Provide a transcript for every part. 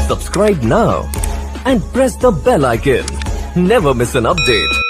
Subscribe now and press the bell icon. Never miss an update.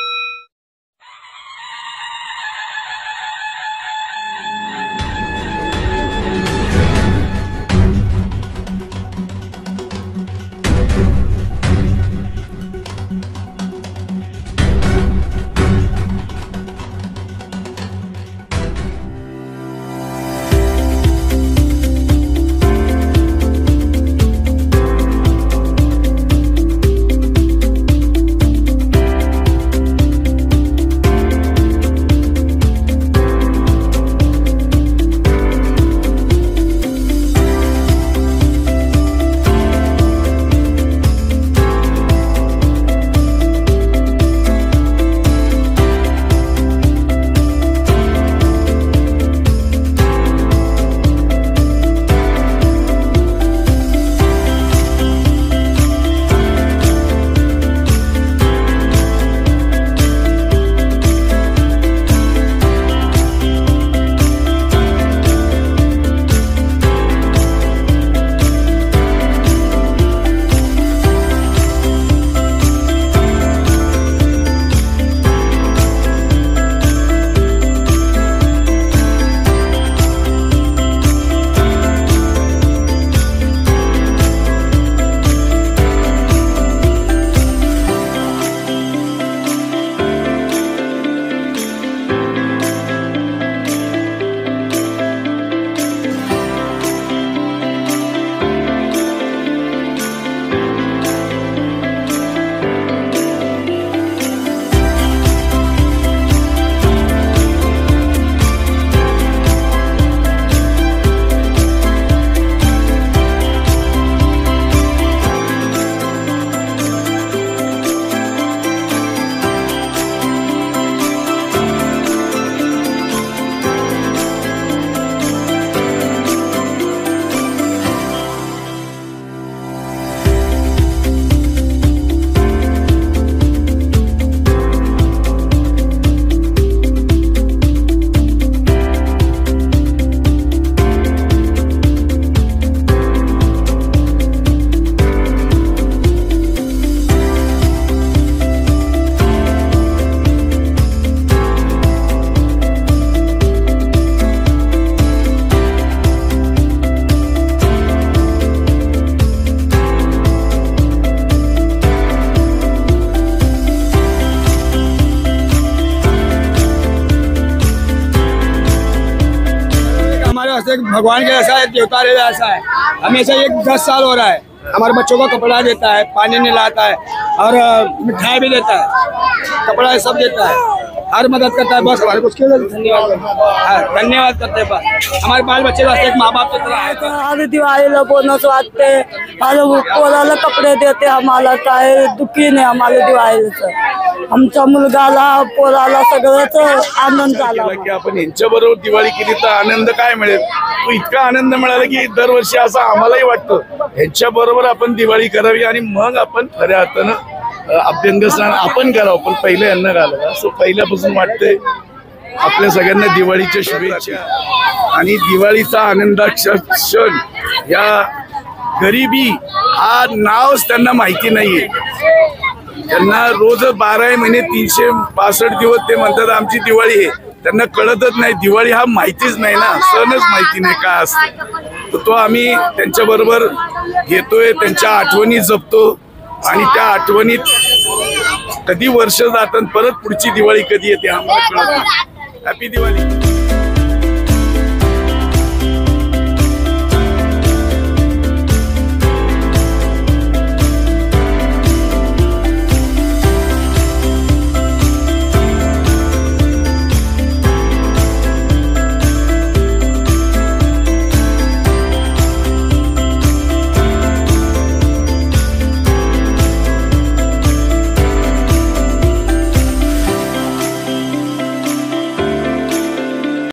भगवान के ऐसा है, देवता ऐसा है। हमेशा ये 10 साल हो रहा है। हमारे बच्चों को कपड़ा देता है, पानी नहलाता है और मिठाई भी देता है, कपड़ा सब देता है, हर मदद करता है। बस हमारे कुछ धन्यवाद करते हैं। बस हमारे बाल बच्चे एक माँ बाप की तरह है। आम्ही दिवाळीला बोनस वाटते, पोराला कपडे देते, आम्हाला काय दुखी नाही आम्हाला दिवाळीचं। आमच्या मुलगाला पोराला सगळंच आनंद झाला की आपण यांच्या बरोबर दिवाळी केली तर आनंद काय मिळेल। तो इतका आनंद मिळाला की दरवर्षी असं आम्हालाही वाटतं यांच्या बरोबर आपण दिवाळी करावी आणि मग आपण खऱ्या अर्थानं अभ्यंग स्नान आपण करावं, पण पहिलं यांना घालावं असं पहिल्यापासून वाटतंय। आपल्या सगळ्यांना दिवाळीच्या शुभेच्छा आणि दिवाळीचा आनंदाचा क्षण या गरिबी हा नावच त्यांना माहिती नाहीये। त्यांना रोज 12 महिने 365 दिवस ते म्हणतात आमची दिवाळी आहे, त्यांना कळतच नाही दिवाळी हा माहितीच नाही ना, सणच माहिती नाही काय असतं। तर तो आम्ही त्यांच्या बरोबर घेतोय, त्यांच्या आठवणी जपतो आणि त्या आठवणीत कधी वर्ष जातात, परत पुढची दिवाळी कधी येते आम्हाला कळत नाही। हॅपी दिवाळी।